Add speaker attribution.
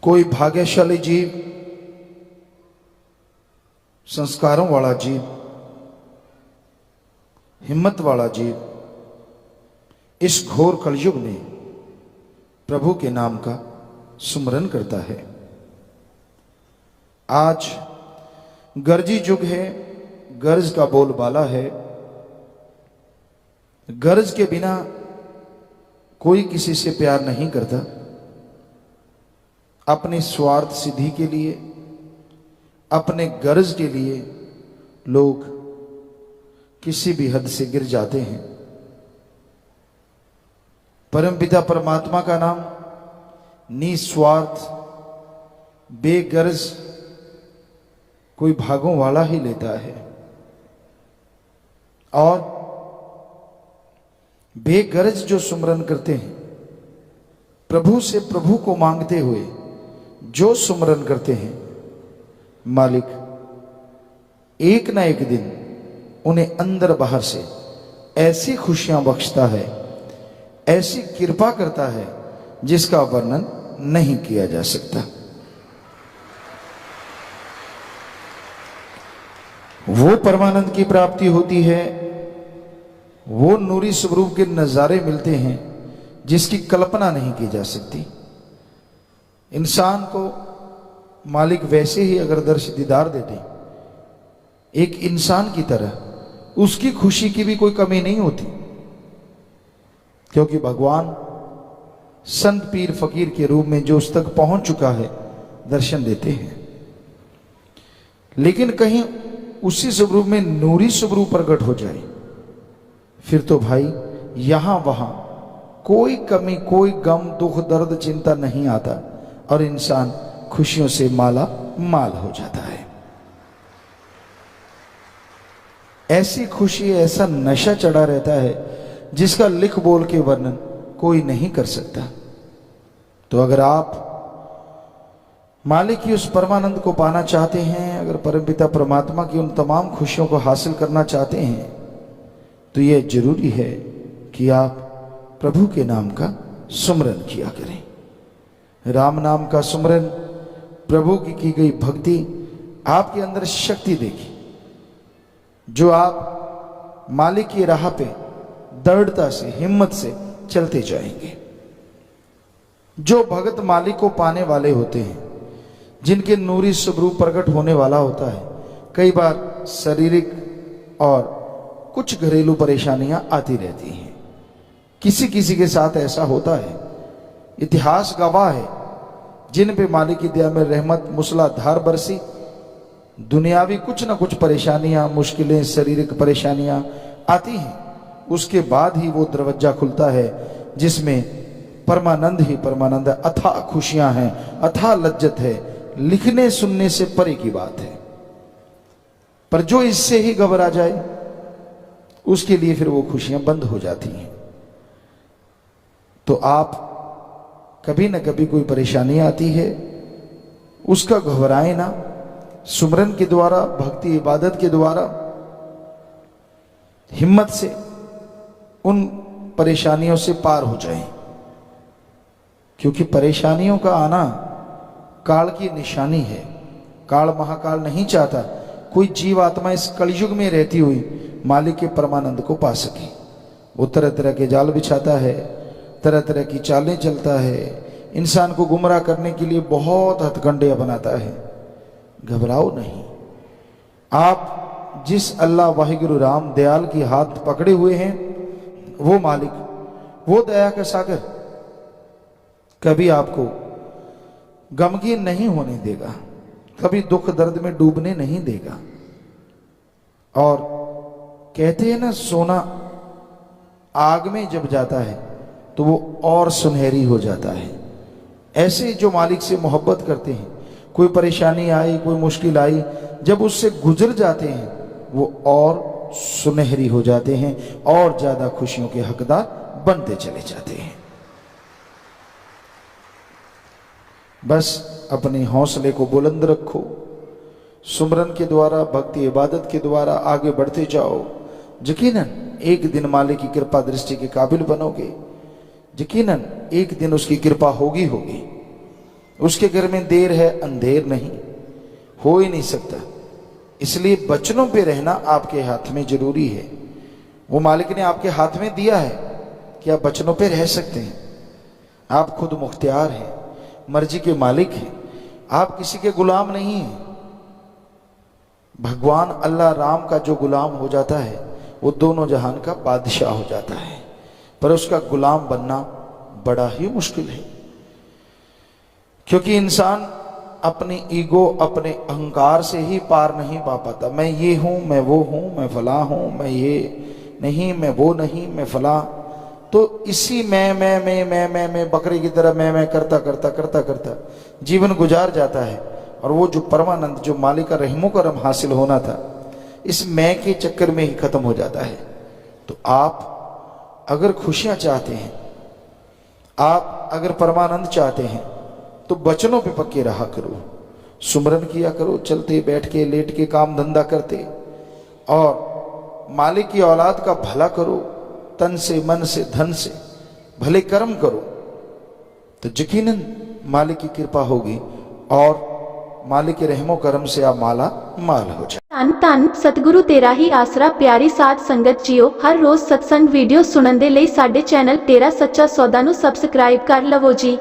Speaker 1: कोई भाग्यशाली जीव, संस्कारों वाला जीव, हिम्मत वाला जीव इस घोर कलयुग में प्रभु के नाम का सुमरन करता है। आज गर्जी युग है, गर्ज का बोलबाला है। गर्ज के बिना कोई किसी से प्यार नहीं करता। अपने स्वार्थ सिद्धि के लिए, अपने गर्ज के लिए लोग किसी भी हद से गिर जाते हैं। परमपिता परमात्मा का नाम निस्वार्थ बेगर्ज कोई भागों वाला ही लेता है, और बेगर्ज जो सुमरन करते हैं, प्रभु से प्रभु को मांगते हुए जो सुमरन करते हैं, मालिक एक ना एक दिन उन्हें अंदर बाहर से ऐसी खुशियां बख्शता है, ऐसी कृपा करता है जिसका वर्णन नहीं किया जा सकता। वो परमानंद की प्राप्ति होती है, वो नूरी स्वरूप के नजारे मिलते हैं जिसकी कल्पना नहीं की जा सकती। इंसान को मालिक वैसे ही अगर दर्श दीदार दे दे, एक इंसान की तरह, उसकी खुशी की भी कोई कमी नहीं होती, क्योंकि भगवान संत पीर फकीर के रूप में जो उस तक पहुंच चुका है दर्शन देते हैं। लेकिन कहीं उसी स्वरूप में नूरी स्वरूप प्रकट हो जाए, फिर तो भाई यहां वहां कोई कमी, कोई गम, दुख, दर्द, चिंता नहीं आता और इंसान खुशियों से माला माल हो जाता है। ऐसी खुशी, ऐसा नशा चढ़ा रहता है जिसका लिख बोल के वर्णन कोई नहीं कर सकता। तो अगर आप मालिक की उस परमानंद को पाना चाहते हैं, अगर परमपिता परमात्मा की उन तमाम खुशियों को हासिल करना चाहते हैं, तो यह जरूरी है कि आप प्रभु के नाम का सुमरन किया करें। राम नाम का सुमरन, प्रभु की गई भक्ति आपके अंदर शक्ति देगी, जो आप मालिक की राह पे दृढ़ता से, हिम्मत से चलते जाएंगे। जो भगत मालिक को पाने वाले होते हैं, जिनके नूरी स्वरूप प्रकट होने वाला होता है, कई बार शारीरिक और कुछ घरेलू परेशानियां आती रहती हैं। किसी किसी के साथ ऐसा होता है, इतिहास गवाह है, जिन पे मालिक की दया में रहमत मूसलाधार बरसी, दुनियावी कुछ ना कुछ परेशानियां, मुश्किलें, शारीरिक परेशानियां आती हैं, उसके बाद ही वो दरवाजा खुलता है जिसमें परमानंद ही परमानंद है, अथाह खुशियां हैं, अथाह लज्जत है, लिखने सुनने से परे की बात है। पर जो इससे ही घबरा जाए, उसके लिए फिर वो खुशियां बंद हो जाती हैं। तो आप कभी न कभी कोई परेशानी आती है, उसका घबराए ना, सुमरन के द्वारा, भक्ति इबादत के द्वारा हिम्मत से उन परेशानियों से पार हो जाएं। क्योंकि परेशानियों का आना काल की निशानी है। काल महाकाल नहीं चाहता कोई जीव आत्मा इस कलयुग में रहती हुई मालिक के परमानंद को पा सके। वो तरह तरह के जाल बिछाता है, तरह तरह की चालें चलता है, इंसान को गुमराह करने के लिए बहुत हथकंडे बनाता है। घबराओ नहीं। आप जिस अल्लाह वाहिगुरु राम दयाल की हाथ पकड़े हुए हैं, वो मालिक, वो दया का सागर कभी आपको गमगीन नहीं होने देगा, कभी दुख दर्द में डूबने नहीं देगा। और कहते हैं ना, सोना आग में जब जाता है तो वो और सुनहरी हो जाता है। ऐसे जो मालिक से मोहब्बत करते हैं, कोई परेशानी आई, कोई मुश्किल आई, जब उससे गुजर जाते हैं, वो और सुनहरी हो जाते हैं और ज्यादा खुशियों के हकदार बनते चले जाते हैं। बस अपने हौसले को बुलंद रखो, सुमरन के द्वारा, भक्ति इबादत के द्वारा आगे बढ़ते जाओ। यकीनन एक दिन मालिक की कृपा दृष्टि के काबिल बनोगे, यकीनन एक दिन उसकी कृपा होगी। उसके घर में देर है अंधेर नहीं, हो ही नहीं सकता। इसलिए बचनों पे रहना आपके हाथ में जरूरी है। वो मालिक ने आपके हाथ में दिया है कि आप बचनों पे रह सकते हैं। आप खुद मुख्तियार हैं, मर्जी के मालिक हैं, आप किसी के गुलाम नहीं हैं। भगवान अल्लाह राम का जो गुलाम हो जाता है वो दोनों जहान का बादशाह हो जाता है, पर उसका गुलाम बनना बड़ा ही मुश्किल है। क्योंकि इंसान अपनी ईगो, अपने अहंकार से ही पार नहीं पा पाता। मैं ये हूं, मैं वो हूं, मैं फला हूं, मैं ये नहीं, मैं वो नहीं, मैं फला। तो इसी मैं बकरे की तरह मैं करता करता करता करता जीवन गुजार जाता है। और वो जो परमानंद, जो मालिक का रहमो करम हासिल होना था, इस मैं के चक्कर में ही खत्म हो जाता है। तो आप अगर खुशियां चाहते हैं, आप अगर परमानंद चाहते हैं, तो बचनों पे पक्के रहा करो, सुमरन किया करो, चलते बैठ के लेट के काम धंधा करते, और मालिक की औलाद का भला करो, तन से मन से धन से भले कर्म करो, तो यकीनन मालिक की कृपा होगी और मालिक के रहमो करम से आप माला माल हो जाए।
Speaker 2: ਧੰਨ ਧੰਨ ਸਤਿਗੁਰੂ ਤੇਰਾ ਹੀ ਆਸਰਾ। ਪਿਆਰੀ ਸਾਧ ਸੰਗਤ ਜੀਓ, ਹਰ ਰੋਜ਼ ਸਤਸੰਗ ਵੀਡੀਓ ਸੁਣਨ ਦੇ ਲਈ ਸਾਡੇ ਚੈਨਲ ਤੇਰਾ ਸੱਚਾ ਸੌਦਾ ਨੂੰ ਸਬਸਕ੍ਰਾਈਬ ਕਰ ਲਵੋ ਜੀ।